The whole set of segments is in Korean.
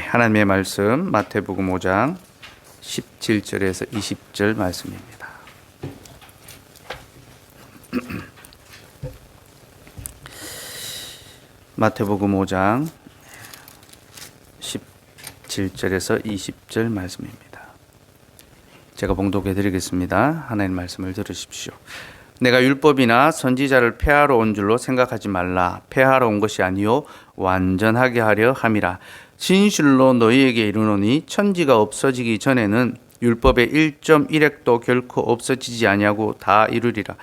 하나님의 말씀 마태복음 5장 17절에서 20절 말씀입니다. 마태복음 5장 17절에서 20절 말씀입니다. 제가 봉독해 드리겠습니다. 하나님의 말씀을 들으십시오. 내가 율법이나 선지자를 폐하러 온 줄로 생각하지 말라. 폐하러 온 것이 아니요 완전하게 하려 함이라. 진실로 너희에게 이르노니 천지가 없어지기 전에는 율법의 1.1획도 결코 없어지지 아니하고 다 이루리라.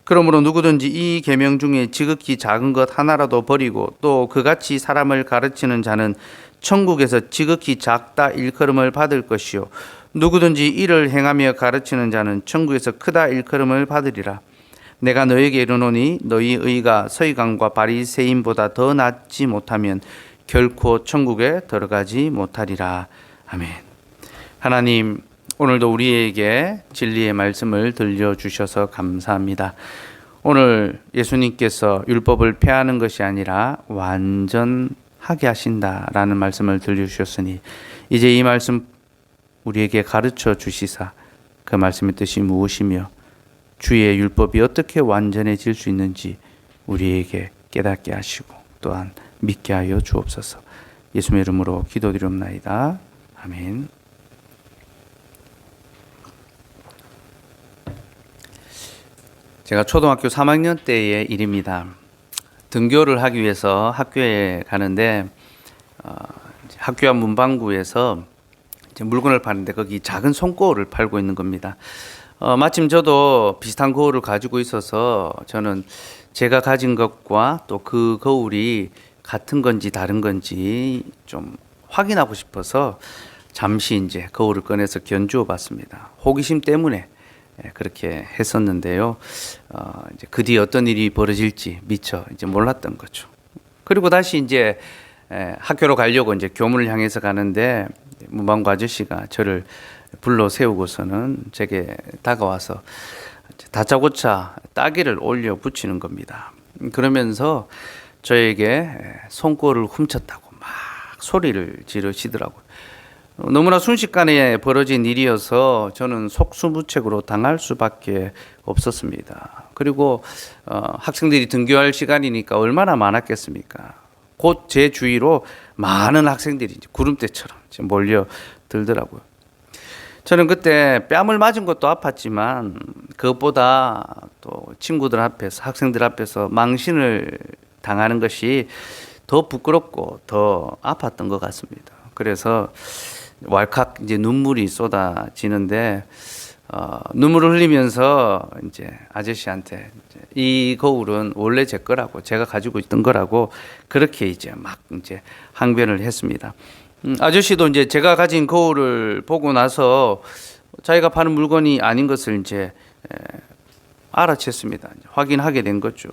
그러므로 누구든지 이 계명 중에 지극히 작은 것 하나라도 버리고 또 그같이 사람을 가르치는 자는 천국에서 지극히 작다 일컬음을 받을 것이요 누구든지 이를 행하며 가르치는 자는 천국에서 크다 일컬음을 받으리라. 내가 너희에게 이르노니 너희 의가 서기관과 바리새인보다 더 낫지 못하면 결코 천국에 들어가지 못하리라. 아멘. 하나님, 오늘도 우리에게 진리의 말씀을 들려주셔서 감사합니다. 오늘 예수님께서 율법을 폐하는 것이 아니라 완전하게 하신다라는 말씀을 들려주셨으니 이제 이 말씀 우리에게 가르쳐 주시사 그 말씀의 뜻이 무엇이며 주의 율법이 어떻게 완전해질 수 있는지 우리에게 깨닫게 하시고 또한 믿게 하여 주옵소서. 예수의 이름으로 기도드리옵나이다. 아멘. 제가 초등학교 3학년 때의 일입니다. 등교를 하기 위해서 학교에 가는데 학교 앞 문방구에서 물건을 파는데 거기 작은 손거울을 팔고 있는 겁니다. 마침 저도 비슷한 거울을 가지고 있어서 저는 제가 가진 것과 또 그 거울이 같은 건지 다른 건지 좀 확인하고 싶어서 잠시 이제 거울을 꺼내서 견주어 봤습니다. 호기심 때문에 그렇게 했었는데요. 이제 그 뒤에 어떤 일이 벌어질지 미처 이제 몰랐던 거죠. 그리고 다시 이제 학교로 가려고 이제 교문을 향해서 가는데 문방구 아저씨가 저를 불러 세우고서는 제게 다가와서 다짜고짜 따기를 올려 붙이는 겁니다. 그러면서 저에게 손거울을 훔쳤다고 막 소리를 지르시더라고요. 너무나 순식간에 벌어진 일이어서 저는 속수무책으로 당할 수밖에 없었습니다. 그리고 학생들이 등교할 시간이니까 얼마나 많았겠습니까? 곧 제 주위로 많은 학생들이 구름대처럼 몰려들더라고요. 저는 그때 뺨을 맞은 것도 아팠지만 그것보다 또 친구들 앞에서 학생들 앞에서 망신을 당하는 것이 더 부끄럽고 더 아팠던 것 같습니다. 그래서 왈칵 이제 눈물이 쏟아지는데 눈물을 흘리면서 이제 아저씨한테 이 거울은 원래 제 거라고 제가 가지고 있던 거라고 그렇게 이제 막 이제 항변을 했습니다. 아저씨도 이제 제가 가진 거울을 보고 나서 자기가 파는 물건이 아닌 것을 이제 알아챘습니다. 확인하게 된 거죠.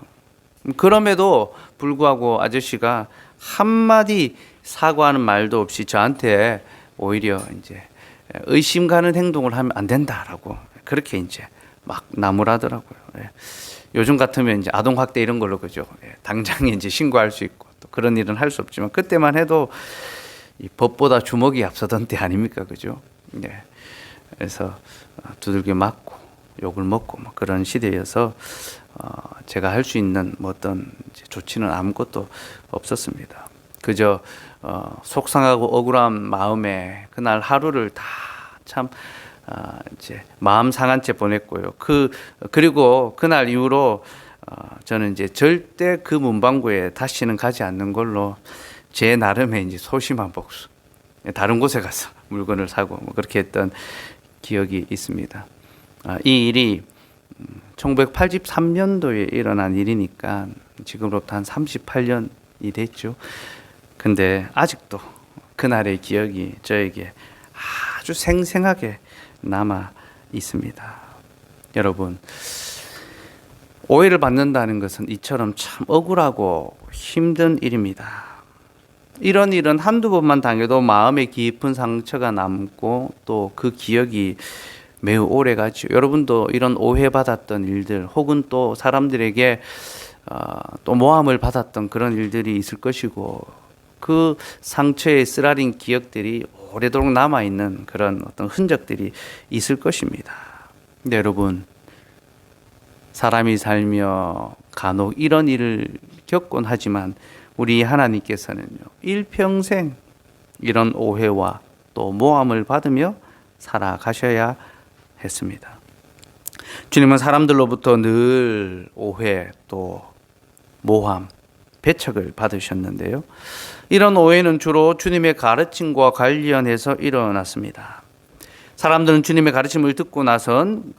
그럼에도 불구하고 아저씨가 한마디 사과하는 말도 없이 저한테 오히려 이제 의심 가는 행동을 하면 안 된다라고 그렇게 이제 막 나무라더라고요. 요즘 같으면 이제 아동 학대 이런 걸로 그죠. 당장에 이제 신고할 수 있고 또 그런 일은 할 수 없지만 그때만 해도 이 법보다 주먹이 앞서던 때 아닙니까, 그죠? 그래서 두들겨 맞고 욕을 먹고 뭐 그런 시대여서 제가 할 수 있는 뭐 어떤 조치는 아무것도 없었습니다. 그저 속상하고 억울한 마음에 그날 하루를 다 참 이제 마음 상한 채 보냈고요. 그리고 그날 이후로 저는 이제 절대 그 문방구에 다시는 가지 않는 걸로 제 나름의 이제 소심한 복수. 다른 곳에 가서 물건을 사고 뭐 그렇게 했던 기억이 있습니다. 이 일이 1983년도에 일어난 일이니까 지금으로부터 한 38년이 됐죠. 근데 아직도 그날의 기억이 저에게 아주 생생하게 남아 있습니다. 여러분, 오해를 받는다는 것은 이처럼 참 억울하고 힘든 일입니다. 이런 일은 한두 번만 당해도 마음에 깊은 상처가 남고 또 그 기억이 매우 오래 가죠. 여러분도 이런 오해받았던 일들 혹은 또 사람들에게 또 모함을 받았던 그런 일들이 있을 것이고 그 상처에 쓰라린 기억들이 오래도록 남아있는 그런 어떤 흔적들이 있을 것입니다. 근데 여러분, 사람이 살며 간혹 이런 일을 겪곤 하지만 우리 하나님께서는요, 일평생 이런 오해와 또 모함을 받으며 살아가셔야 했습니다. 주님은 사람들로부터 늘 오해 또 모함, 배척을 받으셨는데요. 이런 오해는 주로 주님의 가르침과 관련해서 일어났습니다. 사람들은 주님의 가르침을 듣고 나선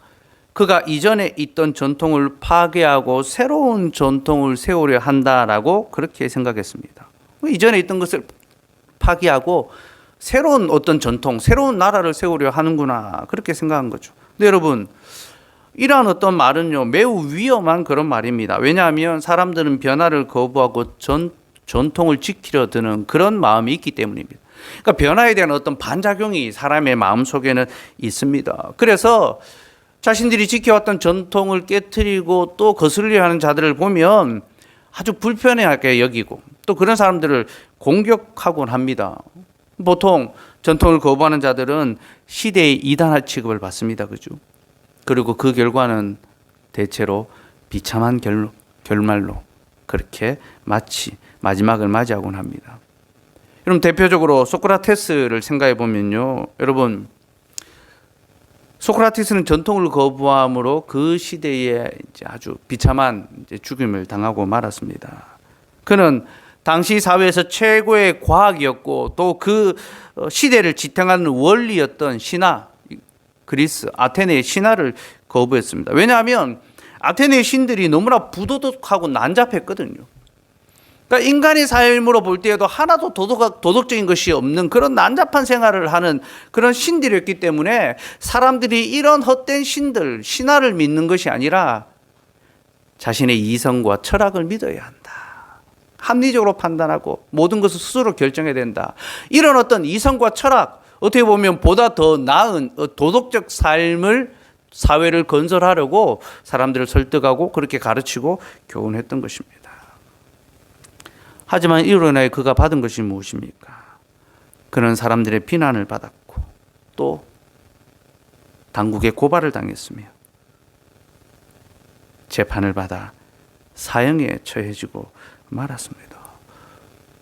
그가 이전에 있던 전통을 파괴하고 새로운 전통을 세우려 한다라고 그렇게 생각했습니다. 이전에 있던 것을 파괴하고 새로운 어떤 전통, 새로운 나라를 세우려 하는구나 그렇게 생각한 거죠. 근데 여러분, 이러한 어떤 말은요, 매우 위험한 그런 말입니다. 왜냐하면 사람들은 변화를 거부하고 전통을 지키려 드는 그런 마음이 있기 때문입니다. 그러니까 변화에 대한 어떤 반작용이 사람의 마음 속에는 있습니다. 그래서 자신들이 지켜왔던 전통을 깨트리고 또 거슬려 하는 자들을 보면 아주 불편하게 여기고 또 그런 사람들을 공격하곤 합니다. 보통 전통을 거부하는 자들은 시대의 이단화 취급을 받습니다. 그죠? 그리고 그 결과는 대체로 비참한 결말로 그렇게 마치 마지막을 맞이하곤 합니다. 여러분, 대표적으로 소크라테스를 생각해 보면요, 여러분, 소크라테스는 전통을 거부함으로 그 시대에 이제 아주 비참한 죽임을 당하고 말았습니다. 그는 당시 사회에서 최고의 과학이었고 또 그 시대를 지탱하는 원리였던 신화, 그리스 아테네의 신화를 거부했습니다. 왜냐하면 아테네의 신들이 너무나 부도덕하고 난잡했거든요. 그러니까 인간의 삶으로 볼 때에도 하나도 도덕적인 것이 없는 그런 난잡한 생활을 하는 그런 신들이었기 때문에 사람들이 이런 헛된 신들, 신화를 믿는 것이 아니라 자신의 이성과 철학을 믿어야 한다. 합리적으로 판단하고 모든 것을 스스로 결정해야 된다. 이런 어떤 이성과 철학, 어떻게 보면 보다 더 나은 도덕적 삶을, 사회를 건설하려고 사람들을 설득하고 그렇게 가르치고 교훈했던 것입니다. 하지만 이로 인하여 그가 받은 것이 무엇입니까? 그는 사람들의 비난을 받았고 또 당국의 고발을 당했으며 재판을 받아 사형에 처해지고 말았습니다.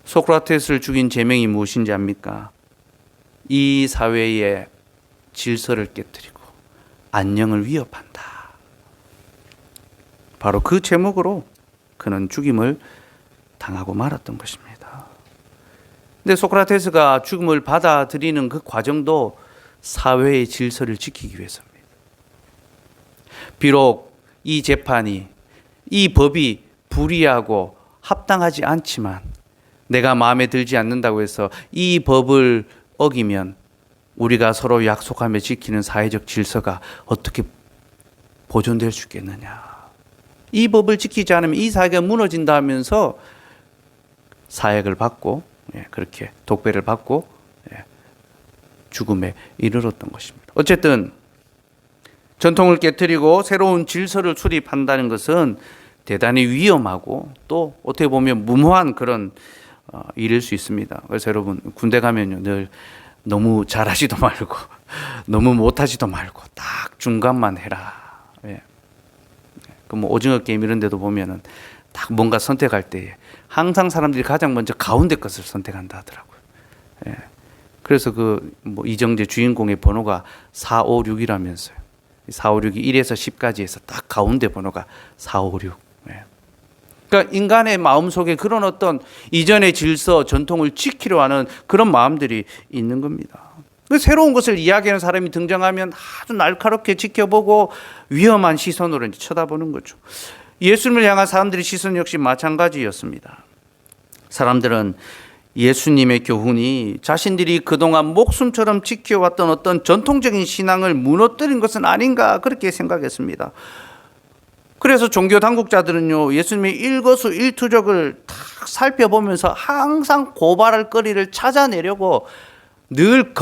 소크라테스를 죽인 제명이 무엇인지 압니까? 이 사회의 질서를 깨뜨리고 안녕을 위협한다. 바로 그 제목으로 그는 죽임을 당하고 말았던 것입니다. 근데 소크라테스가 죽음을 받아들이는 그 과정도 사회의 질서를 지키기 위해서입니다. 비록 이 재판이, 이 법이 불의하고 합당하지 않지만 내가 마음에 들지 않는다고 해서 이 법을 어기면 우리가 서로 약속하며 지키는 사회적 질서가 어떻게 보존될 수 있겠느냐. 이 법을 지키지 않으면 이 사회가 무너진다 하면서 사역을 받고 그렇게 독배를 받고 죽음에 이르렀던 것입니다. 어쨌든 전통을 깨뜨리고 새로운 질서를 수립한다는 것은 대단히 위험하고 또 어떻게 보면 무모한 그런 일일 수 있습니다. 그래서 여러분, 군대 가면요 늘 너무 잘하지도 말고 너무 못하지도 말고 딱 중간만 해라. 그 뭐 오징어 게임 이런 데도 보면은 딱 뭔가 선택할 때 항상 사람들이 가장 먼저 가운데 것을 선택한다 하더라고요. 그래서 그 뭐 이정재 주인공의 번호가 456이라면서요. 456이 1에서 10까지 해서 딱 가운데 번호가 456. 그러니까 인간의 마음속에 그런 어떤 이전의 질서, 전통을 지키려 하는 그런 마음들이 있는 겁니다. 새로운 것을 이야기하는 사람이 등장하면 아주 날카롭게 지켜보고 위험한 시선으로 이제 쳐다보는 거죠. 예수님을 향한 사람들의 시선 역시 마찬가지였습니다. 사람들은 예수님의 교훈이 자신들이 그동안 목숨처럼 지켜왔던 어떤 전통적인 신앙을 무너뜨린 것은 아닌가 그렇게 생각했습니다. 그래서 종교 당국자들은요, 예수님의 일거수일투족을 딱 살펴보면서 항상 고발할 거리를 찾아내려고 늘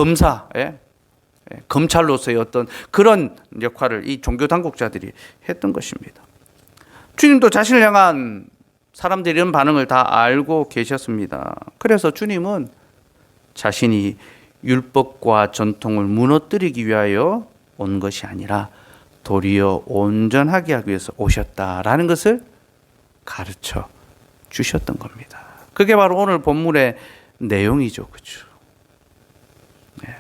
검찰로서의 어떤 그런 역할을 이 종교 당국자들이 했던 것입니다. 주님도 자신을 향한 사람들이 이런 반응을 다 알고 계셨습니다. 그래서 주님은 자신이 율법과 전통을 무너뜨리기 위하여 온 것이 아니라 도리어 온전하게 하기 위해서 오셨다라는 것을 가르쳐 주셨던 겁니다. 그게 바로 오늘 본문의 내용이죠. 그렇죠? 네.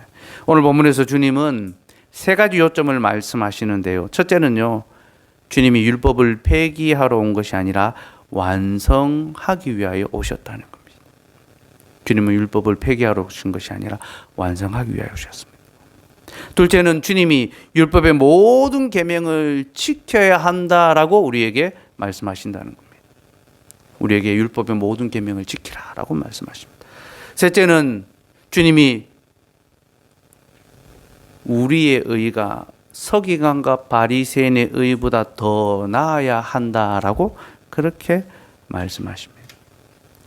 오늘 본문에서 주님은 세 가지 요점을 말씀하시는데요. 첫째는요, 주님이 율법을 폐기하러 온 것이 아니라 완성하기 위하여 오셨다는 겁니다. 주님은 율법을 폐기하러 오신 것이 아니라 완성하기 위하여 오셨습니다. 둘째는 주님이 율법의 모든 계명을 지켜야 한다라고 우리에게 말씀하신다는 겁니다. 우리에게 율법의 모든 계명을 지키라라고 말씀하십니다. 셋째는 주님이 우리의 의가 서기관과 바리새인의 의보다 더 나아야 한다라고 그렇게 말씀하십니다.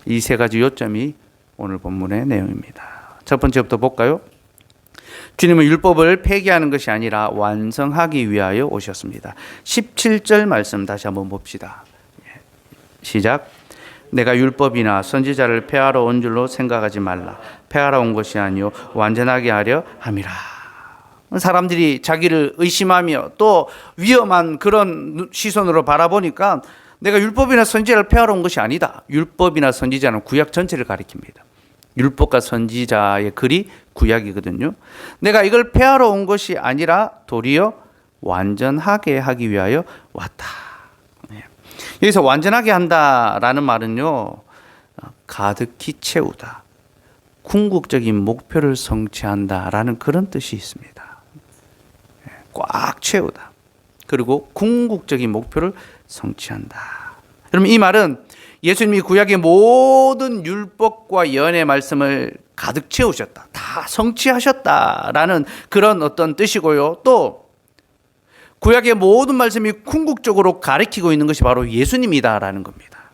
이 세 가지 요점이 오늘 본문의 내용입니다. 첫 번째부터 볼까요? 주님은 율법을 폐기하는 것이 아니라 완성하기 위하여 오셨습니다. 17절 말씀 다시 한번 봅시다. 시작. 내가 율법이나 선지자를 폐하러 온 줄로 생각하지 말라. 폐하러 온 것이 아니요 완전하게 하려 함이라. 사람들이 자기를 의심하며 또 위험한 그런 시선으로 바라보니까 내가 율법이나 선지자를 폐하러 온 것이 아니다. 율법이나 선지자는 구약 전체를 가리킵니다. 율법과 선지자의 글이 구약이거든요. 내가 이걸 폐하러 온 것이 아니라 도리어 완전하게 하기 위하여 왔다. 여기서 완전하게 한다라는 말은요, 가득히 채우다, 궁극적인 목표를 성취한다라는 그런 뜻이 있습니다. 꽉 채우다, 그리고 궁극적인 목표를 성취한다. 그럼 이 말은 예수님이 구약의 모든 율법과 예언의 말씀을 가득 채우셨다, 다 성취하셨다라는 그런 어떤 뜻이고요. 또 구약의 모든 말씀이 궁극적으로 가리키고 있는 것이 바로 예수님이다라는 겁니다.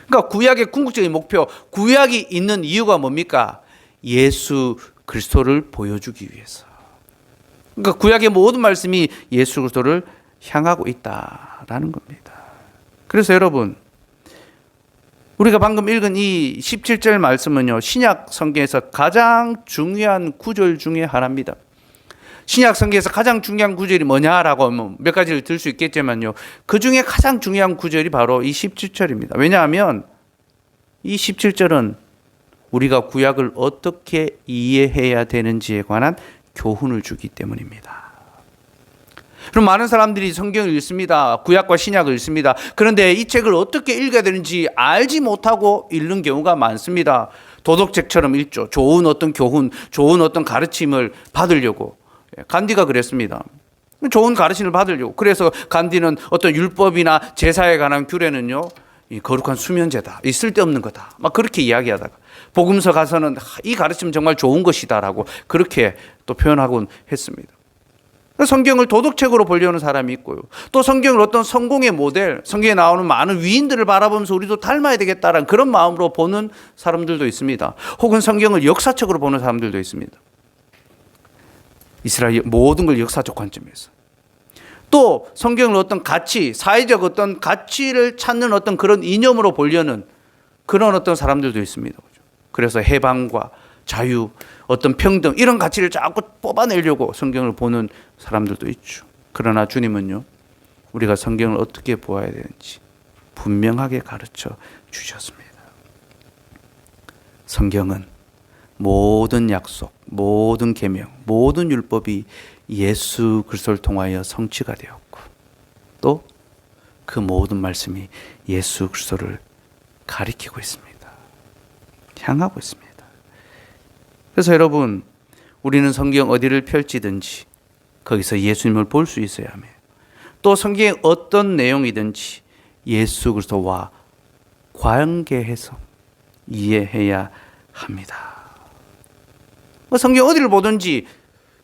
그러니까 구약의 궁극적인 목표, 구약이 있는 이유가 뭡니까? 예수 그리스도를 보여주기 위해서. 그러니까 구약의 모든 말씀이 예수 그리스도를 향하고 있다라는 겁니다. 그래서 여러분, 우리가 방금 읽은 이 17절 말씀은요, 신약 성경에서 가장 중요한 구절 중에 하나입니다. 신약 성경에서 가장 중요한 구절이 뭐냐라고 하면 몇 가지를 들 수 있겠지만요, 그 중에 가장 중요한 구절이 바로 이 17절입니다. 왜냐하면 이 17절은 우리가 구약을 어떻게 이해해야 되는지에 관한 교훈을 주기 때문입니다. 그럼 많은 사람들이 성경을 읽습니다. 구약과 신약을 읽습니다. 그런데 이 책을 어떻게 읽어야 되는지 알지 못하고 읽는 경우가 많습니다. 도덕책처럼 읽죠. 좋은 어떤 교훈, 좋은 어떤 가르침을 받으려고. 간디가 그랬습니다. 좋은 가르침을 받으려고. 그래서 간디는 어떤 율법이나 제사에 관한 규례는요, 이 거룩한 수면제다, 이 쓸데없는 거다, 막 그렇게 이야기하다가 복음서 가서는 이 가르침 정말 좋은 것이다라고 그렇게 또 표현하곤 했습니다. 성경을 도덕책으로 보려는 사람이 있고요, 또 성경을 어떤 성공의 모델, 성경에 나오는 많은 위인들을 바라보면서 우리도 닮아야 되겠다라는 그런 마음으로 보는 사람들도 있습니다. 혹은 성경을 역사책으로 보는 사람들도 있습니다. 이스라엘 모든 걸 역사적 관점에서. 또 성경을 어떤 가치, 사회적 어떤 가치를 찾는 어떤 그런 이념으로 보려는 그런 어떤 사람들도 있습니다. 그래서 해방과 자유, 어떤 평등, 이런 가치를 자꾸 뽑아내려고 성경을 보는 사람들도 있죠. 그러나 주님은요, 우리가 성경을 어떻게 보아야 되는지 분명하게 가르쳐 주셨습니다. 성경은 모든 약속, 모든 계명, 모든 율법이 예수 그리스도를 통하여 성취가 되었고, 또 그 모든 말씀이 예수 그리스도를 가리키고 있습니다. 향하고 있습니다. 그래서 여러분, 우리는 성경 어디를 펼치든지 거기서 예수님을 볼 수 있어야 하며, 또 성경의 어떤 내용이든지 예수 그리스도와 관계해서 이해해야 합니다. 성경 어디를 보든지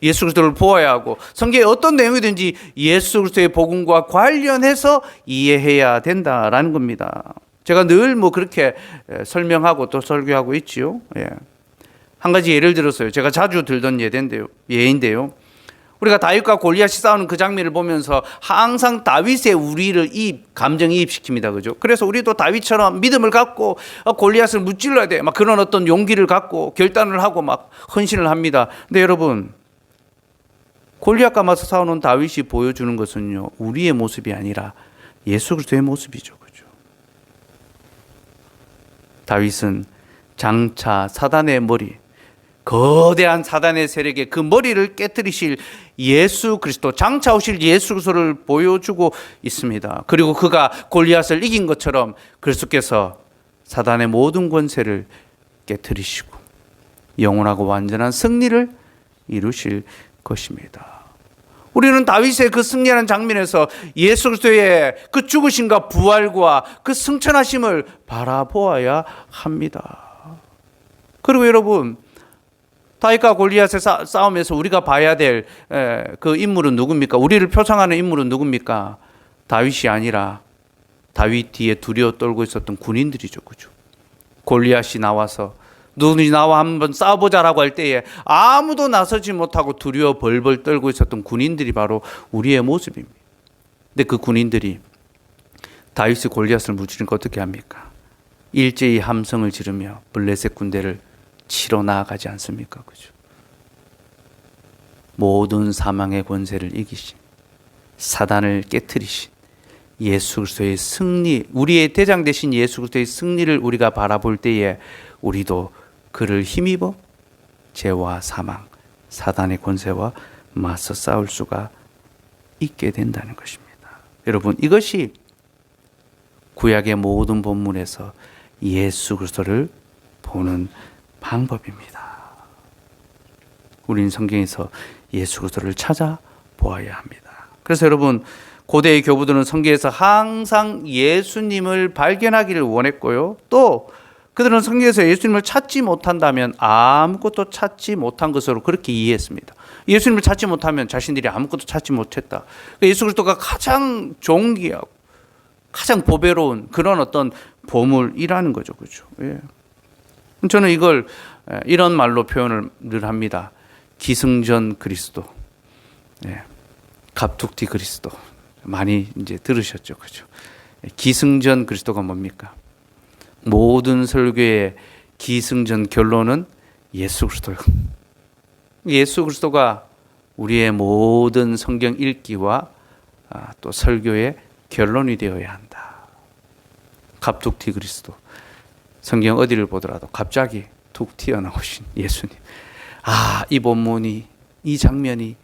예수 그리스도를 보아야 하고, 성경의 어떤 내용이든지 예수 그리스도의 복음과 관련해서 이해해야 된다라는 겁니다. 제가 늘 그렇게 설명하고 또 설교하고 있지요. 한 가지 예를 들었어요. 제가 자주 들던 예인데요. 우리가 다윗과 골리앗이 싸우는 그 장면을 보면서 항상 다윗의 우리를 감정이입시킵니다. 그죠? 그래서 우리도 다윗처럼 믿음을 갖고 골리앗을 무찔러야 돼. 막 그런 어떤 용기를 갖고 결단을 하고 막 헌신을 합니다. 근데 여러분, 골리앗과 맞서 싸우는 다윗이 보여주는 것은요, 우리의 모습이 아니라 예수 그리스도의 모습이죠. 그죠? 다윗은 장차 사단의 머리, 거대한 사단의 세력의 그 머리를 깨뜨리실 예수 그리스도, 장차 오실 예수 그리스도를 보여주고 있습니다. 그리고 그가 골리앗을 이긴 것처럼 그리스도께서 사단의 모든 권세를 깨뜨리시고 영원하고 완전한 승리를 이루실 것입니다. 우리는 다윗의 그 승리하는 장면에서 예수 그리스도의 그 죽으심과 부활과 그 승천하심을 바라보아야 합니다. 그리고 여러분, 다윗과 골리앗의 싸움에서 우리가 봐야 될 그 인물은 누굽니까? 우리를 표상하는 인물은 누굽니까? 다윗이 아니라 다윗 뒤에 두려워 떨고 있었던 군인들이죠. 그죠? 골리앗이 나와서 누구니 나와 한번 싸워보자라고 할 때에 아무도 나서지 못하고 두려워 벌벌 떨고 있었던 군인들이 바로 우리의 모습입니다. 근데 그 군인들이 다윗이 골리앗을 무찌르니까 어떻게 합니까? 일제히 함성을 지르며 블레셋 군대를 치러 나아가지 않습니까? 그죠? 모든 사망의 권세를 이기신, 사단을 깨뜨리신 예수 그리스도의 승리, 우리의 대장 되신 예수 그리스도의 승리를 우리가 바라볼 때에 우리도 그를 힘입어 죄와 사망, 사단의 권세와 맞서 싸울 수가 있게 된다는 것입니다. 여러분, 이것이 구약의 모든 본문에서 예수 그리스도를 보는 방법입니다. 우리는 성경에서 예수 그리스도를 찾아보아야 합니다. 그래서 여러분, 고대의 교부들은 성경에서 항상 예수님을 발견하기를 원했고요. 또 그들은 성경에서 예수님을 찾지 못한다면 아무것도 찾지 못한 것으로 그렇게 이해했습니다. 예수님을 찾지 못하면 자신들이 아무것도 찾지 못했다. 예수 그리스도가 가장 존귀하고 가장 보배로운 그런 어떤 보물이라는 거죠. 그렇죠? 예. 저는 이걸 이런 말로 표현을 늘 합니다. 기승전 그리스도, 예. 갑툭튀 그리스도. 많이 이제 들으셨죠. 그죠? 기승전 그리스도가 뭡니까? 모든 설교의 기승전 결론은 예수 그리스도예요. 예수 그리스도가 우리의 모든 성경 읽기와 또 설교의 결론이 되어야 한다. 갑툭튀 그리스도. 성경 어디를 보더라도 갑자기 툭 튀어나오신 예수님. 이 본문이, 이 장면이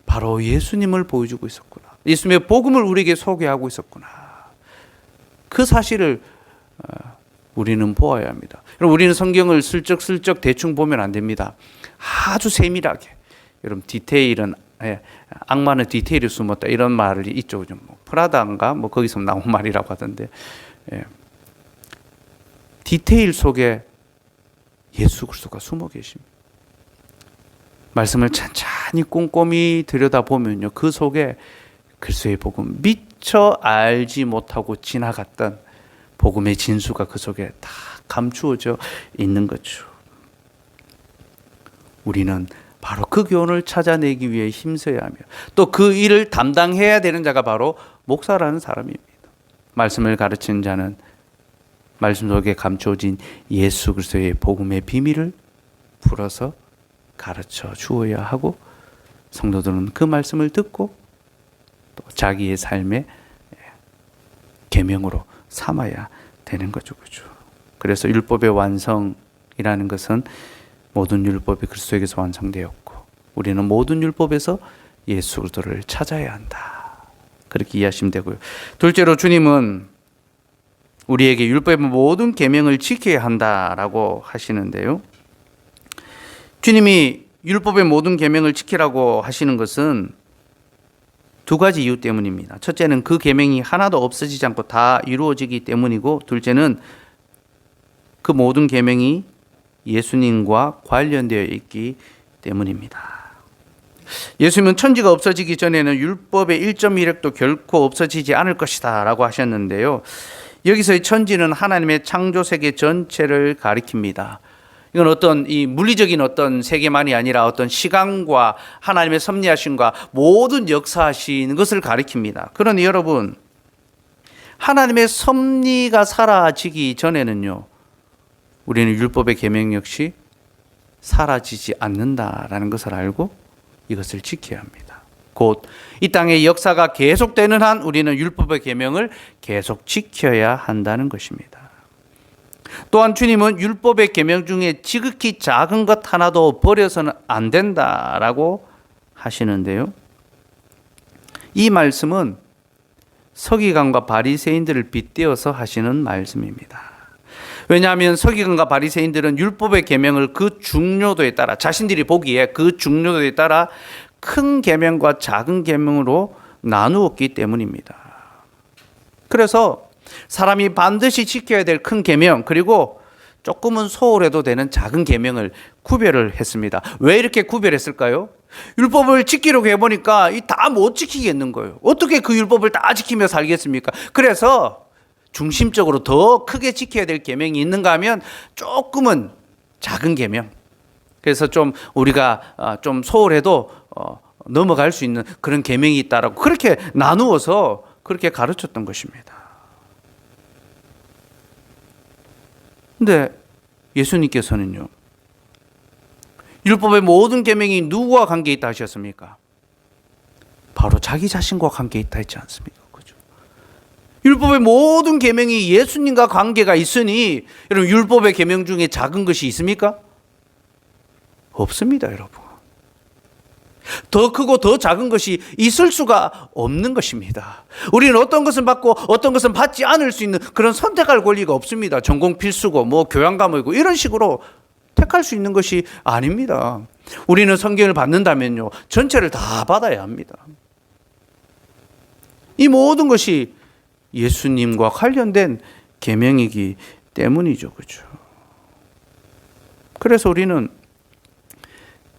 바로 예수님을 보여주고 있었구나. 예수님의 복음을 우리에게 소개하고 있었구나. 그 사실을 우리는 보아야 합니다. 여러분, 우리는 성경을 슬쩍슬쩍 대충 보면 안 됩니다. 아주 세밀하게. 여러분, 디테일은, 악마는 디테일이 숨었다, 이런 말이 있죠. 뭐 프라다인가 뭐 거기서 나온 말이라고 하던데, 디테일 속에 예수 그리스도가 숨어 계십니다. 말씀을 찬찬히 꼼꼼히 들여다보면요, 그 속에 그리스도의 복음, 미처 알지 못하고 지나갔던 복음의 진수가 그 속에 다 감추어져 있는 거죠. 우리는 바로 그 교훈을 찾아내기 위해 힘써야 하며 또 그 일을 담당해야 되는 자가 바로 목사라는 사람입니다. 말씀을 가르치는 자는 말씀 속에 감춰진 예수 그리스도의 복음의 비밀을 풀어서 가르쳐 주어야 하고, 성도들은 그 말씀을 듣고 또 자기의 삶의 계명으로 삼아야 되는 거죠. 그죠? 그래서 율법의 완성이라는 것은 모든 율법이 그리스도에게서 완성되었고, 우리는 모든 율법에서 예수 그리스도를 찾아야 한다. 그렇게 이해하시면 되고요. 둘째로, 주님은 우리에게 율법의 모든 계명을 지켜야 한다라고 하시는데요. 주님이 율법의 모든 계명을 지키라고 하시는 것은 두 가지 이유 때문입니다. 첫째는 그 계명이 하나도 없어지지 않고 다 이루어지기 때문이고, 둘째는 그 모든 계명이 예수님과 관련되어 있기 때문입니다. 예수님은 천지가 없어지기 전에는 율법의 1.1획도 결코 없어지지 않을 것이다 라고 하셨는데요. 여기서의 천지는 하나님의 창조 세계 전체를 가리킵니다. 이건 어떤 이 물리적인 어떤 세계만이 아니라 어떤 시간과 하나님의 섭리하심과 모든 역사하시는 것을 가리킵니다. 그러니 여러분, 하나님의 섭리가 사라지기 전에는요, 우리는 율법의 계명 역시 사라지지 않는다라는 것을 알고 이것을 지켜야 합니다. 곧 이 땅의 역사가 계속되는 한 우리는 율법의 계명을 계속 지켜야 한다는 것입니다. 또한 주님은 율법의 계명 중에 지극히 작은 것 하나도 버려서는 안 된다라고 하시는데요. 이 말씀은 서기관과 바리새인들을 빗대어서 하시는 말씀입니다. 왜냐하면 서기관과 바리새인들은 율법의 계명을 그 중요도에 따라, 자신들이 보기에 그 중요도에 따라 큰 계명과 작은 계명으로 나누었기 때문입니다. 그래서 사람이 반드시 지켜야 될 큰 계명, 그리고 조금은 소홀해도 되는 작은 계명을 구별을 했습니다. 왜 이렇게 구별했을까요? 율법을 지키려고 해보니까 다 못 지키겠는 거예요. 어떻게 그 율법을 다 지키며 살겠습니까? 그래서 중심적으로 더 크게 지켜야 될 계명이 있는가 하면 조금은 작은 계명. 그래서 좀 우리가 좀 소홀해도 넘어갈 수 있는 그런 계명이 있다라고 그렇게 나누어서 그렇게 가르쳤던 것입니다. 근데 예수님께서는요, 율법의 모든 계명이 누구와 관계 있다 하셨습니까? 바로 자기 자신과 관계 있다 했지 않습니까? 그죠? 율법의 모든 계명이 예수님과 관계가 있으니 여러분, 율법의 계명 중에 작은 것이 있습니까? 없습니다, 여러분. 더 크고 더 작은 것이 있을 수가 없는 것입니다. 우리는 어떤 것은 받고 어떤 것은 받지 않을 수 있는 그런 선택할 권리가 없습니다. 전공 필수고 뭐 교양 과목이고 이런 식으로 택할 수 있는 것이 아닙니다. 우리는 성경을 받는다면요, 전체를 다 받아야 합니다. 이 모든 것이 예수님과 관련된 계명이기 때문이죠. 그렇죠? 그래서 우리는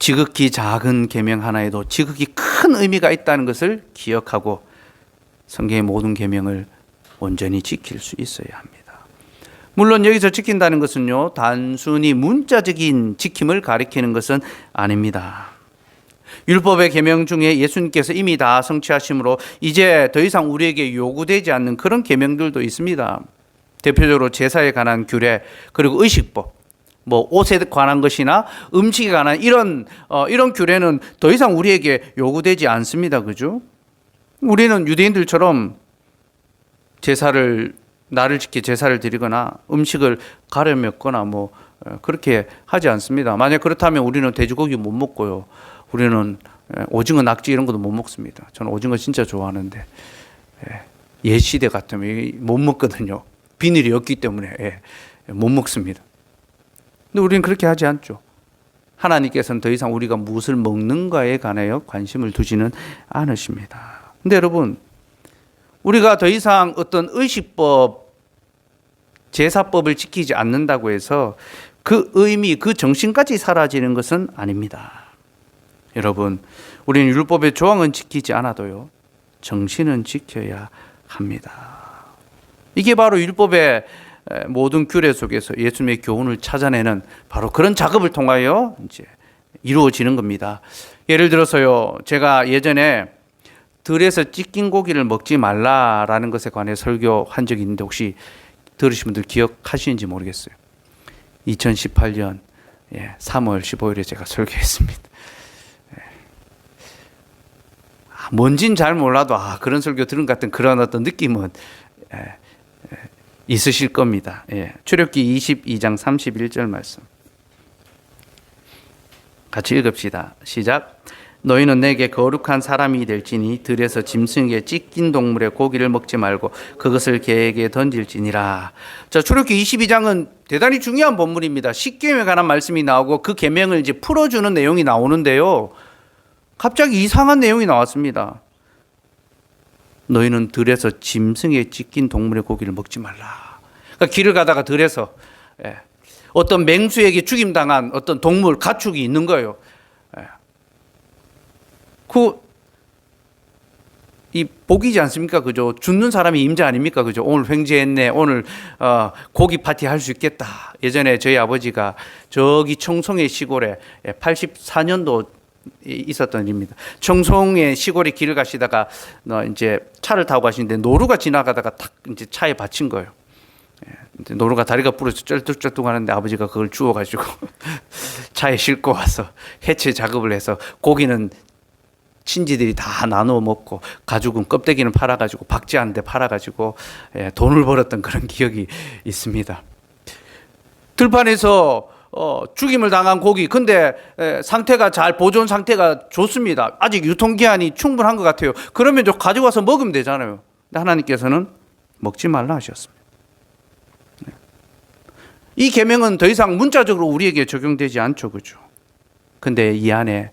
지극히 작은 계명 하나에도 지극히 큰 의미가 있다는 것을 기억하고 성경의 모든 계명을 온전히 지킬 수 있어야 합니다. 물론 여기서 지킨다는 것은요, 단순히 문자적인 지킴을 가리키는 것은 아닙니다. 율법의 계명 중에 예수님께서 이미 다 성취하심으로 이제 더 이상 우리에게 요구되지 않는 그런 계명들도 있습니다. 대표적으로 제사에 관한 규례, 그리고 의식법, 뭐 옷에 관한 것이나 음식에 관한 이런 규례는 더 이상 우리에게 요구되지 않습니다. 그죠? 우리는 유대인들처럼 날을 지켜 제사를 드리거나 음식을 가려 먹거나 뭐 그렇게 하지 않습니다. 만약 그렇다면 우리는 돼지고기 못 먹고요. 우리는 오징어, 낙지 이런 것도 못 먹습니다. 저는 오징어 진짜 좋아하는데 옛 시대 같으면 못 먹거든요. 비늘이 없기 때문에 못 먹습니다. 근데 우리는 그렇게 하지 않죠. 하나님께서는 더 이상 우리가 무엇을 먹는가에 관하여 관심을 두지는 않으십니다. 근데 여러분, 우리가 더 이상 어떤 의식법, 제사법을 지키지 않는다고 해서 그 의미, 그 정신까지 사라지는 것은 아닙니다. 여러분, 우리는 율법의 조항은 지키지 않아도요, 정신은 지켜야 합니다. 이게 바로 율법의 모든 규례 속에서 예수님의 교훈을 찾아내는 바로 그런 작업을 통하여 이제 이루어지는 겁니다. 예를 들어서요, 제가 예전에 들에서 찢긴 고기를 먹지 말라라는 것에 관해 설교한 적이 있는데 혹시 들으신 분들 기억하시는지 모르겠어요. 2018년 3월 15일에 제가 설교했습니다. 뭔진 잘 몰라도 그런 설교 들은 것 같은 그런 어떤 느낌은 있으실 겁니다. 출애굽기 22장 31절 말씀 같이 읽읍시다. 시작. 너희는 내게 거룩한 사람이 될지니 들에서 짐승에게 찢긴 동물의 고기를 먹지 말고 그것을 개에게 던질지니라. 자, 출애굽기 22장은 대단히 중요한 본문입니다. 십계명에 관한 말씀이 나오고 그 계명을 이제 풀어주는 내용이 나오는데요, 갑자기 이상한 내용이 나왔습니다. 너희는 들에서 짐승에 찢긴 동물의 고기를 먹지 말라. 그러니까 길을 가다가 들에서 어떤 맹수에게 죽임당한 어떤 동물, 가축이 있는 거예요. 이 복이지 않습니까? 그죠? 죽는 사람이 임자 아닙니까? 그죠? 오늘 횡재했네. 오늘 고기 파티 할 수 있겠다. 예전에 저희 아버지가 저기 청송의 시골에 84년도 있었던 일입니다. 청송의 시골에 길을 가시다가 이제 차를 타고 가시는데 노루가 지나가다가 탁 이제 차에 받친 거예요. 노루가 다리가 부러져 쩔뚝쩔뚝 하는데 아버지가 그걸 주워가지고 차에 싣고 와서 해체 작업을 해서 고기는 친지들이 다 나누어 먹고 가죽은 껍데기는 팔아가지고 박제하는데 팔아가지고 돈을 벌었던 그런 기억이 있습니다. 들판에서 죽임을 당한 고기, 근데 상태가 잘 보존 상태가 좋습니다. 아직 유통기한이 충분한 것 같아요. 그러면 좀 가져와서 먹으면 되잖아요. 근데 하나님께서는 먹지 말라 하셨습니다. 이 계명은 더 이상 문자적으로 우리에게 적용되지 않죠, 그죠? 근데 이 안에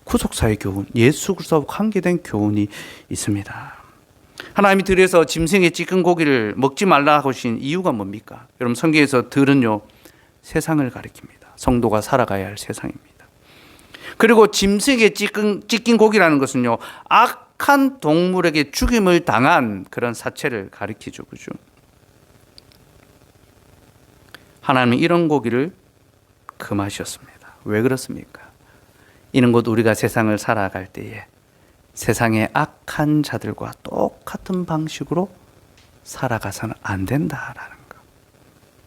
구속사의 교훈, 예수 그리스도와 관계된 교훈이 있습니다. 하나님이 들에서 짐승의 찌끈 고기를 먹지 말라 하신 이유가 뭡니까? 여러분 성경에서 들은요 세상을 가리킵니다. 성도가 살아가야 할 세상입니다. 그리고 짐승의 찢긴 고기라는 것은요 악한 동물에게 죽임을 당한 그런 사체를 가리키죠, 그죠? 하나님은 이런 고기를 금하셨습니다. 왜 그렇습니까? 이는 곧 우리가 세상을 살아갈 때에 세상의 악한 자들과 똑같은 방식으로 살아가서는 안 된다라는 것.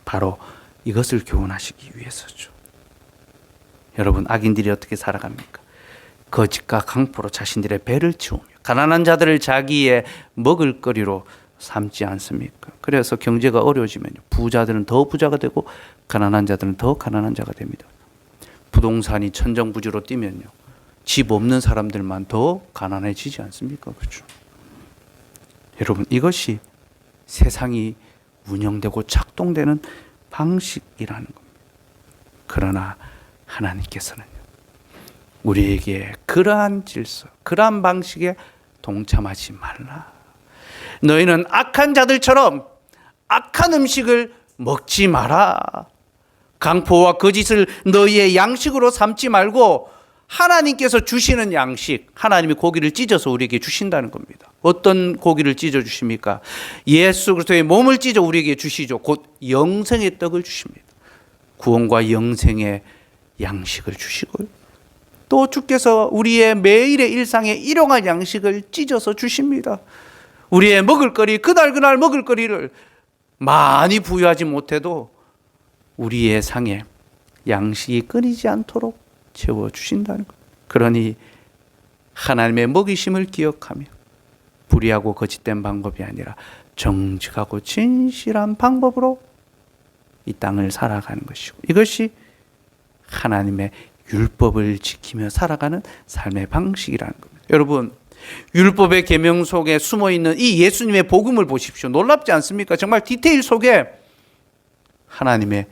바로 이것을 교훈하시기 위해서죠. 여러분, 악인들이 어떻게 살아갑니까? 거짓과 강포로 자신들의 배를 채우며 가난한 자들을 자기의 먹을거리로 삼지 않습니까? 그래서 경제가 어려워지면 부자들은 더 부자가 되고 가난한 자들은 더 가난한 자가 됩니다. 부동산이 천정부지로 뛰면요 집 없는 사람들만 더 가난해지지 않습니까? 그렇죠? 여러분, 이것이 세상이 운영되고 작동되는 방식이라는 겁니다. 그러나 하나님께서는 우리에게 그러한 질서, 그러한 방식에 동참하지 말라. 너희는 악한 자들처럼 악한 음식을 먹지 마라. 강포와 거짓을 너희의 양식으로 삼지 말고 하나님께서 주시는 양식, 하나님이 고기를 찢어서 우리에게 주신다는 겁니다. 어떤 고기를 찢어 주십니까? 예수 그리스도의 몸을 찢어 우리에게 주시죠. 곧 영생의 떡을 주십니다. 구원과 영생의 양식을 주시고요. 또 주께서 우리의 매일의 일상에 일용할 양식을 찢어서 주십니다. 우리의 먹을거리, 그날 먹을거리를 많이 부여하지 못해도 우리의 상에 양식이 끊이지 않도록 채워주신다는 것. 그러니 하나님의 먹이심을 기억하며 불의하고 거짓된 방법이 아니라 정직하고 진실한 방법으로 이 땅을 살아가는 것이고, 이것이 하나님의 율법을 지키며 살아가는 삶의 방식이라는 겁니다. 여러분, 율법의 계명 속에 숨어있는 이 예수님의 복음을 보십시오. 놀랍지 않습니까? 정말 디테일 속에 하나님의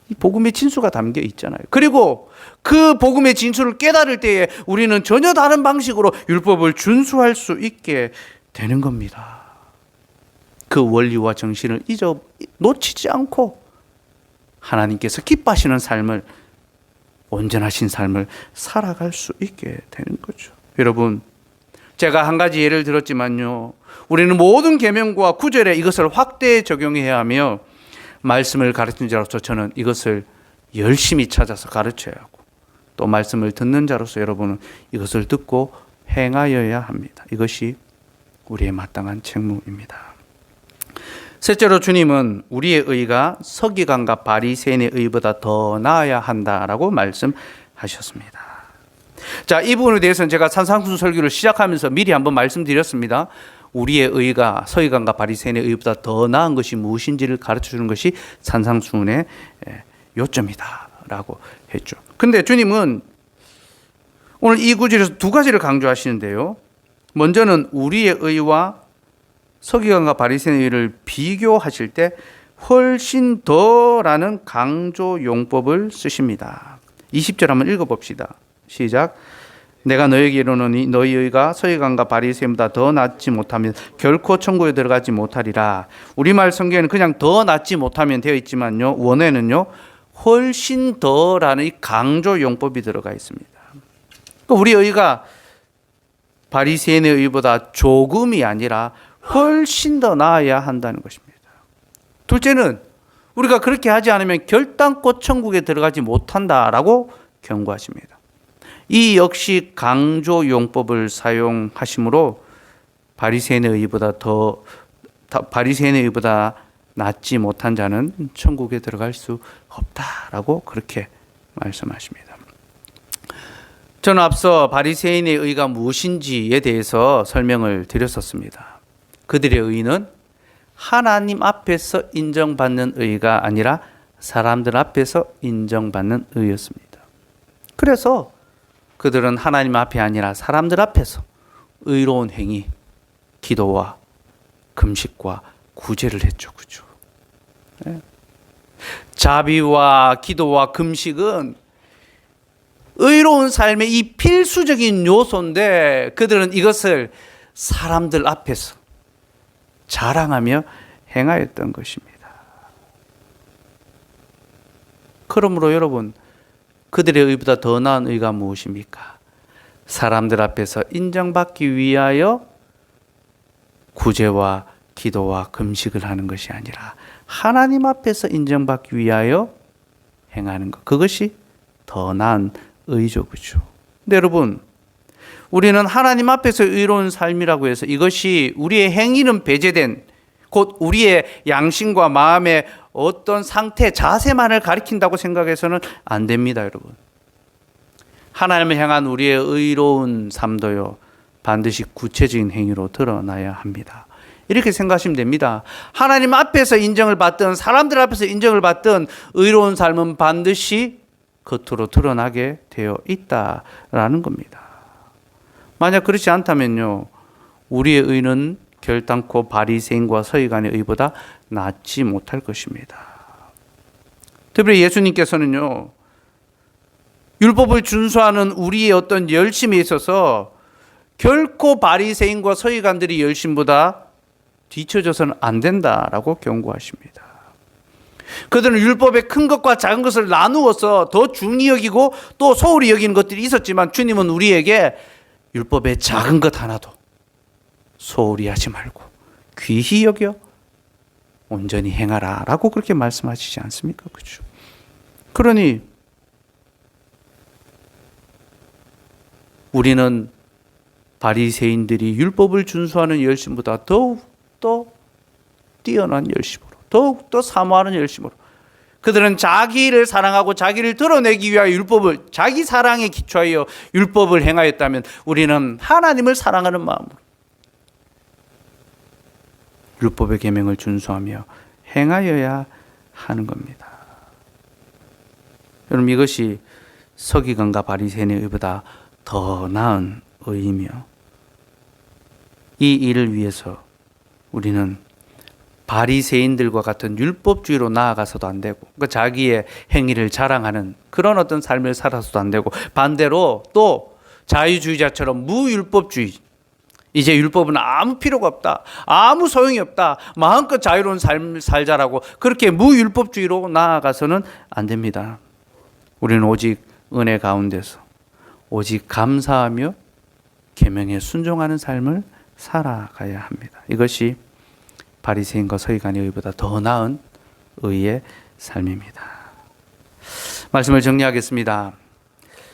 이 복음의 진수가 담겨 있잖아요. 그리고 그 복음의 진수를 깨달을 때에 우리는 전혀 다른 방식으로 율법을 준수할 수 있게 되는 겁니다. 그 원리와 정신을 놓치지 않고 하나님께서 기뻐하시는 삶을, 온전하신 삶을 살아갈 수 있게 되는 거죠. 여러분, 제가 한 가지 예를 들었지만요, 우리는 모든 계명과 구절에 이것을 확대 적용해야 하며 말씀을 가르치는 자로서 저는 이것을 열심히 찾아서 가르쳐야 하고, 또 말씀을 듣는 자로서 여러분은 이것을 듣고 행하여야 합니다. 이것이 우리의 마땅한 책무입니다. 셋째로 주님은 우리의 의가 서기관과 바리새인의 의보다 더 나아야 한다라고 말씀하셨습니다. 자, 이 부분에 대해서는 제가 산상순 설교를 시작하면서 미리 한번 말씀드렸습니다. 우리의 의가 서기관과 바리새인의 의보다 더 나은 것이 무엇인지를 가르쳐주는 것이 산상순의 요점이다라고 했죠. 근데 주님은 오늘 이 구절에서 두 가지를 강조하시는데요. 먼저는 우리의 의와 서기관과 바리새인의 의를 비교하실 때 훨씬 더라는 강조 용법을 쓰십니다. 20절 한번 읽어봅시다. 시작. 내가 너에게 이르노니 너희 의가 서기관과 바리새인보다 더 낫지 못하면 결코 천국에 들어가지 못하리라. 우리말 성경에는 그냥 더 낫지 못하면 되어 있지만요, 원어에는요 훨씬 더라는 이 강조 용법이 들어가 있습니다. 우리 의가 바리새인의 의보다 조금이 아니라 훨씬 더 나아야 한다는 것입니다. 둘째는 우리가 그렇게 하지 않으면 결단코 천국에 들어가지 못한다라고 경고하십니다. 이 역시 강조 용법을 사용하심으로 바리새인의 의보다 낫지 못한 자는 천국에 들어갈 수 없다라고 그렇게 말씀하십니다. 저는 앞서 바리새인의 의가 무엇인지에 대해서 설명을 드렸었습니다. 그들의 의는 하나님 앞에서 인정받는 의가 아니라 사람들 앞에서 인정받는 의였습니다. 그래서 그들은 하나님 앞이 아니라 사람들 앞에서 의로운 행위, 기도와 금식과 구제를 했죠. 그죠? 네. 자비와 기도와 금식은 의로운 삶의 이 필수적인 요소인데 그들은 이것을 사람들 앞에서 자랑하며 행하였던 것입니다. 그러므로 여러분, 그들의 의보다 더 나은 의가 무엇입니까? 사람들 앞에서 인정받기 위하여 구제와 기도와 금식을 하는 것이 아니라 하나님 앞에서 인정받기 위하여 행하는 것. 그것이 더 나은 의죠. 그죠? 근데 여러분, 우리는 하나님 앞에서 의로운 삶이라고 해서 이것이 우리의 행위는 배제된 곧 우리의 양심과 마음의 어떤 상태, 자세만을 가리킨다고 생각해서는 안 됩니다, 여러분. 하나님을 향한 우리의 의로운 삶도요, 반드시 구체적인 행위로 드러나야 합니다. 이렇게 생각하시면 됩니다. 하나님 앞에서 인정을 받든 사람들 앞에서 인정을 받든 의로운 삶은 반드시 겉으로 드러나게 되어 있다라는 겁니다. 만약 그렇지 않다면요, 우리의 의는 결단코 바리새인과 서기관의 의보다 낫지 못할 것입니다. 특별히 예수님께서는요, 율법을 준수하는 우리의 어떤 열심에 있어서 결코 바리새인과 서기관들의 열심보다 뒤처져서는 안 된다라고 경고하십니다. 그들은 율법의 큰 것과 작은 것을 나누어서 더 중히 여기고 또 소홀히 여기는 것들이 있었지만 주님은 우리에게 율법의 작은 것 하나도 소홀히 하지 말고 귀히 여겨 온전히 행하라 라고 그렇게 말씀하시지 않습니까? 그렇죠? 그러니 우리는 바리새인들이 율법을 준수하는 열심보다 더욱더 뛰어난 열심으로, 더욱더 사모하는 열심으로, 그들은 자기를 사랑하고 자기를 드러내기 위하여 율법을, 자기 사랑에 기초하여 율법을 행하였다면 우리는 하나님을 사랑하는 마음으로 율법의 계명을 준수하며 행하여야 하는 겁니다. 여러분, 이것이 서기관과 바리새인의 의보다 더 나은 의이며, 이 일을 위해서 우리는 바리새인들과 같은 율법주의로 나아가서도 안 되고, 그러니까 자기의 행위를 자랑하는 그런 어떤 삶을 살아서도 안 되고, 반대로 또 자유주의자처럼 무율법주의, 이제 율법은 아무 필요가 없다, 아무 소용이 없다, 마음껏 자유로운 삶을 살자라고 그렇게 무율법주의로 나아가서는 안 됩니다. 우리는 오직 은혜 가운데서 오직 감사하며 계명에 순종하는 삶을 살아가야 합니다. 이것이 바리새인과 서기관의 의보다 더 나은 의의 삶입니다. 말씀을 정리하겠습니다.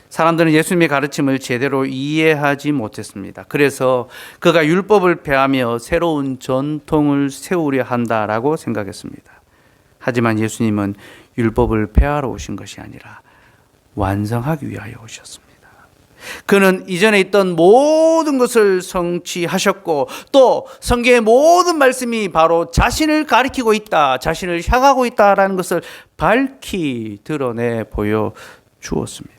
사람들은 예수님의 가르침을 제대로 이해하지 못했습니다. 그래서 그가 율법을 폐하며 새로운 전통을 세우려 한다라고 생각했습니다. 하지만 예수님은 율법을 폐하러 오신 것이 아니라 완성하기 위하여 오셨습니다. 그는 이전에 있던 모든 것을 성취하셨고 또 성경의 모든 말씀이 바로 자신을 가리키고 있다, 자신을 향하고 있다라는 것을 밝히 드러내 보여 주셨습니다.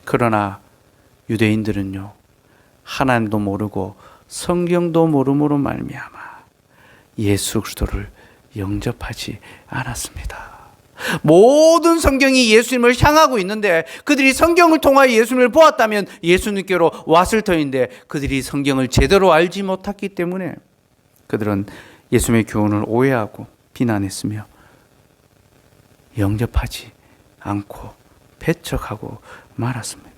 그러나 유대인들은요, 하나님도 모르고 성경도 모름으로 말미암아 예수 그리스도를 영접하지 않았습니다. 모든 성경이 예수님을 향하고 있는데 그들이 성경을 통하여 예수님을 보았다면 예수님께로 왔을 터인데 그들이 성경을 제대로 알지 못했기 때문에 그들은 예수님의 교훈을 오해하고 비난했으며 영접하지 않고 배척하고 말았습니다.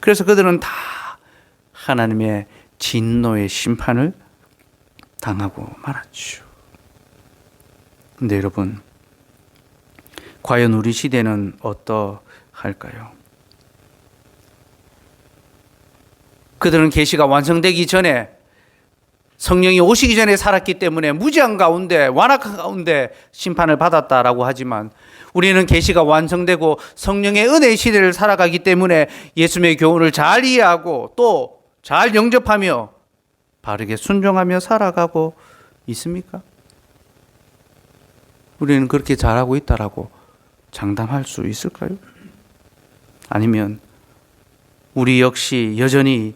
그래서 그들은 다 하나님의 진노의 심판을 당하고 말았죠. 근데 여러분, 과연 우리 시대는 어떠할까요? 그들은 계시가 완성되기 전에, 성령이 오시기 전에 살았기 때문에 무지한 가운데, 완악한 가운데 심판을 받았다라고 하지만, 우리는 계시가 완성되고 성령의 은혜의 시대를 살아가기 때문에 예수님의 교훈을 잘 이해하고 또 잘 영접하며 바르게 순종하며 살아가고 있습니까? 우리는 그렇게 잘하고 있다라고 장담할 수 있을까요? 아니면 우리 역시 여전히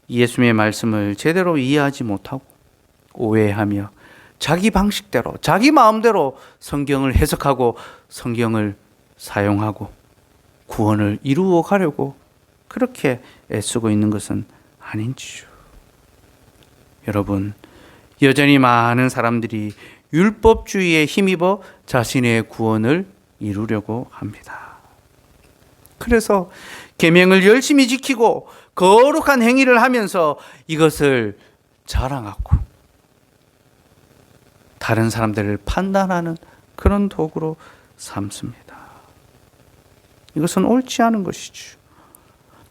예수님의 말씀을 제대로 이해하지 못하고 오해하며 자기 방식대로, 자기 마음대로 성경을 해석하고 성경을 사용하고 구원을 이루어 가려고 그렇게 애쓰고 있는 것은 아닌지요. 여러분, 여전히 많은 사람들이 율법주의에 힘입어 자신의 구원을 이루려고 합니다. 그래서 계명을 열심히 지키고 거룩한 행위를 하면서 이것을 자랑하고 다른 사람들을 판단하는 그런 도구로 삼습니다. 이것은 옳지 않은 것이죠.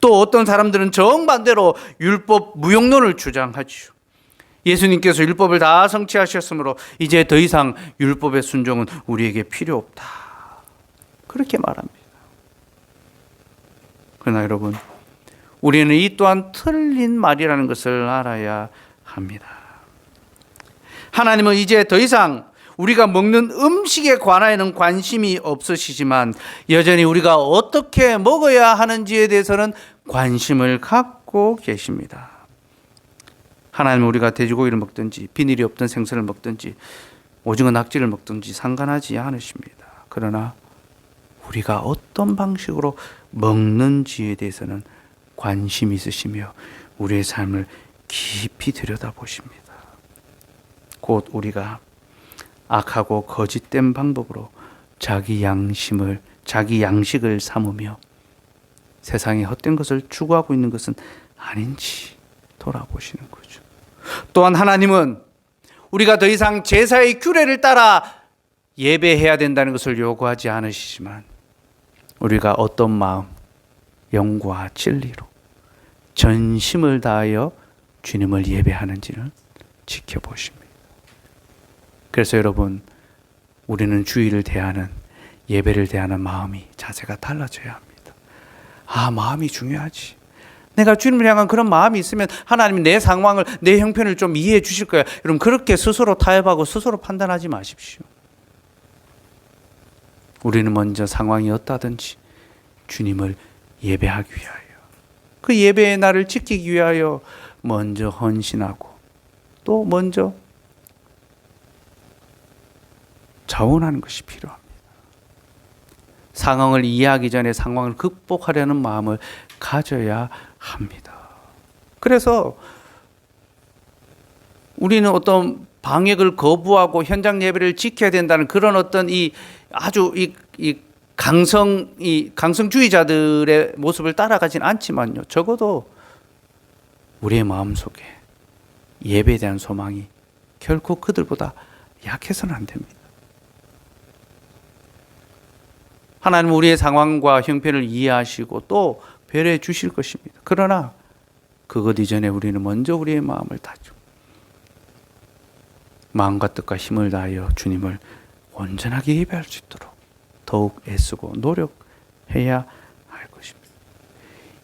또 어떤 사람들은 정반대로 율법 무용론을 주장하죠. 예수님께서 율법을 다 성취하셨으므로 이제 더 이상 율법의 순종은 우리에게 필요 없다, 그렇게 말합니다. 그러나 여러분, 우리는 이 또한 틀린 말이라는 것을 알아야 합니다. 하나님은 이제 더 이상 우리가 먹는 음식에 관하여는 관심이 없으시지만 여전히 우리가 어떻게 먹어야 하는지에 대해서는 관심을 갖고 계십니다. 하나님은 우리가 돼지고기를 먹든지 비닐이 없던 생선을 먹든지 오징어 낙지를 먹든지 상관하지 않으십니다. 그러나 우리가 어떤 방식으로 먹는지에 대해서는 관심이 있으시며 우리의 삶을 깊이 들여다보십니다. 곧 우리가 악하고 거짓된 방법으로 자기 양식을 삼으며 세상의 헛된 것을 추구하고 있는 것은 아닌지 돌아보시는 거죠. 또한 하나님은 우리가 더 이상 제사의 규례를 따라 예배해야 된다는 것을 요구하지 않으시지만 우리가 어떤 마음, 영과 진리로 전심을 다하여 주님을 예배하는지를 지켜보십니다. 그래서 여러분, 우리는 주일을 대하는, 예배를 대하는 마음이, 자세가 달라져야 합니다. 마음이 중요하지. 내가 주님을 향한 그런 마음이 있으면 하나님이 내 상황을, 내 형편을 좀 이해해 주실 거야. 여러분, 그렇게 스스로 타협하고 스스로 판단하지 마십시오. 우리는 먼저 상황이 어떠하든지 주님을 예배하기 위하여, 그 예배의 날을 지키기 위하여 먼저 헌신하고 또 먼저 자원하는 것이 필요합니다. 상황을 이해하기 전에 상황을 극복하려는 마음을 가져야 합니다. 그래서 우리는 어떤 방역을 거부하고 현장 예배를 지켜야 된다는 그런 어떤 아주 강성주의자들의 모습을 따라가진 않지만요, 적어도 우리의 마음속에 예배에 대한 소망이 결코 그들보다 약해서는 안 됩니다. 하나님은 우리의 상황과 형편을 이해하시고 또 배려해 주실 것입니다. 그러나 그것 이전에 우리는 먼저 우리의 마음을 다져 마음과 뜻과 힘을 다하여 주님을 온전하게 예배할 수 있도록 더욱 애쓰고 노력해야 할 것입니다.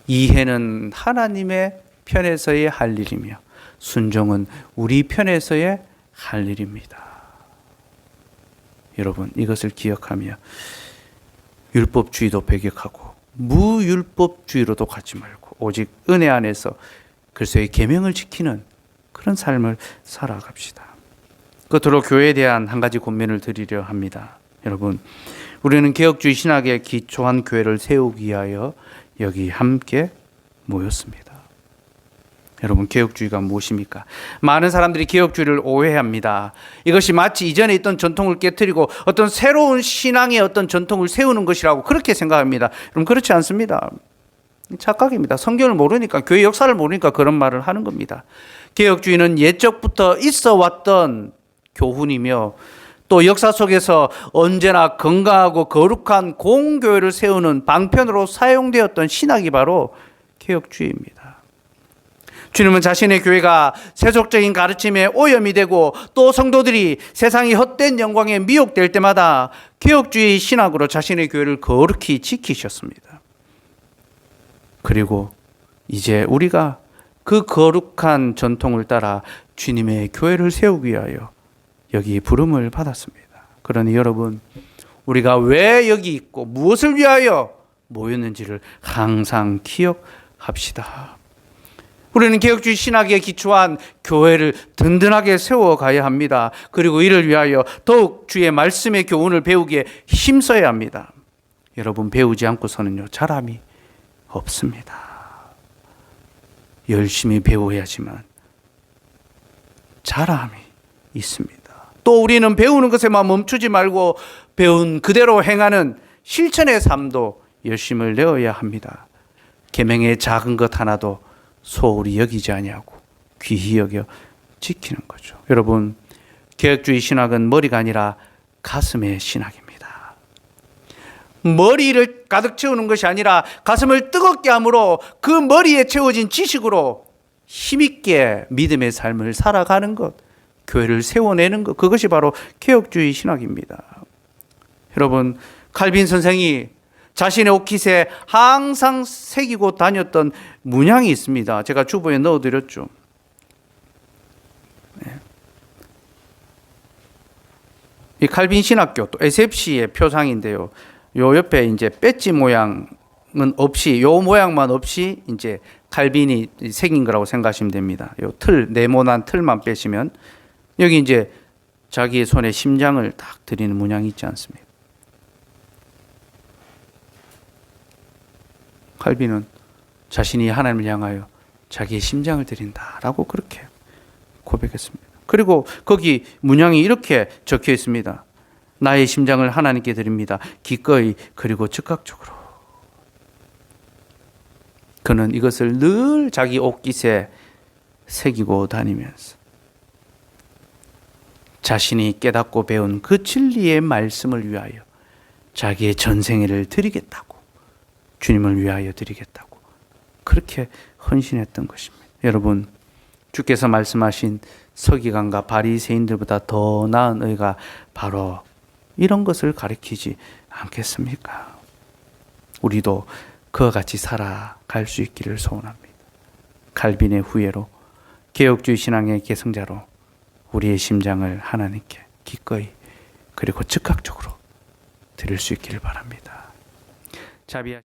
이해는 하나님의 편에서의 할 일이며 순종은 우리 편에서의 할 일입니다. 여러분, 이것을 기억하며 율법주의도 배격하고 무율법주의로도 가지 말고 오직 은혜 안에서 그리스도의 계명을 지키는 그런 삶을 살아갑시다. 끝으로 교회에 대한 한 가지 권면을 드리려 합니다. 여러분, 우리는 개혁주의 신학에 기초한 교회를 세우기 위하여 여기 함께 모였습니다. 여러분, 개혁주의가 무엇입니까? 많은 사람들이 개혁주의를 오해합니다. 이것이 마치 이전에 있던 전통을 깨뜨리고 어떤 새로운 신앙의 어떤 전통을 세우는 것이라고 그렇게 생각합니다. 여러분, 그렇지 않습니다. 착각입니다. 성경을 모르니까, 교회 역사를 모르니까 그런 말을 하는 겁니다. 개혁주의는 옛적부터 있어 왔던 교훈이며 또 역사 속에서 언제나 건강하고 거룩한 공교회를 세우는 방편으로 사용되었던 신학이 바로 개혁주의입니다. 주님은 자신의 교회가 세속적인 가르침에 오염이 되고 또 성도들이 세상의 헛된 영광에 미혹될 때마다 개혁주의 신학으로 자신의 교회를 거룩히 지키셨습니다. 그리고 이제 우리가 그 거룩한 전통을 따라 주님의 교회를 세우기 위하여 여기 부름을 받았습니다. 그러니 여러분, 우리가 왜 여기 있고 무엇을 위하여 모였는지를 항상 기억합시다. 우리는 개혁주의 신학에 기초한 교회를 든든하게 세워가야 합니다. 그리고 이를 위하여 더욱 주의 말씀의 교훈을 배우기에 힘써야 합니다. 여러분, 배우지 않고서는요, 자람이 없습니다. 열심히 배워야지만 자람이 있습니다. 또 우리는 배우는 것에만 멈추지 말고 배운 그대로 행하는 실천의 삶도 열심을 내어야 합니다. 계명의 작은 것 하나도 소홀히 여기지 아니하고 귀히 여겨 지키는 거죠. 여러분, 개혁주의 신학은 머리가 아니라 가슴의 신학입니다. 머리를 가득 채우는 것이 아니라 가슴을 뜨겁게 함으로 그 머리에 채워진 지식으로 힘있게 믿음의 삶을 살아가는 것, 교회를 세워내는 것, 그것이 바로 개혁주의 신학입니다. 여러분, 칼빈 선생이 자신의 옷깃에 항상 새기고 다녔던 문양이 있습니다. 제가 주보에 넣어드렸죠. 이 칼빈 신학교 또 SFC의 표상인데요. 요 옆에 이제 배지 모양은 없이, 요 모양만 없이 이제 칼빈이 새긴 거라고 생각하시면 됩니다. 요 틀, 네모난 틀만 빼시면 여기 이제 자기의 손에 심장을 딱 드리는 문양이 있지 않습니까? 칼빈은 자신이 하나님을 향하여 자기의 심장을 드린다라고 그렇게 고백했습니다. 그리고 거기 문양이 이렇게 적혀 있습니다. 나의 심장을 하나님께 드립니다. 기꺼이 그리고 즉각적으로. 그는 이것을 늘 자기 옷깃에 새기고 다니면서 자신이 깨닫고 배운 그 진리의 말씀을 위하여 자기의 전생애를 드리겠다고, 주님을 위하여 드리겠다고 그렇게 헌신했던 것입니다. 여러분, 주께서 말씀하신 서기관과 바리새인들보다 더 나은 의가 바로 이런 것을 가리키지 않겠습니까? 우리도 그와 같이 살아갈 수 있기를 소원합니다. 칼빈의 후예로, 개혁주의 신앙의 계승자로 우리의 심장을 하나님께 기꺼이 그리고 즉각적으로 드릴 수 있기를 바랍니다. 자비하시고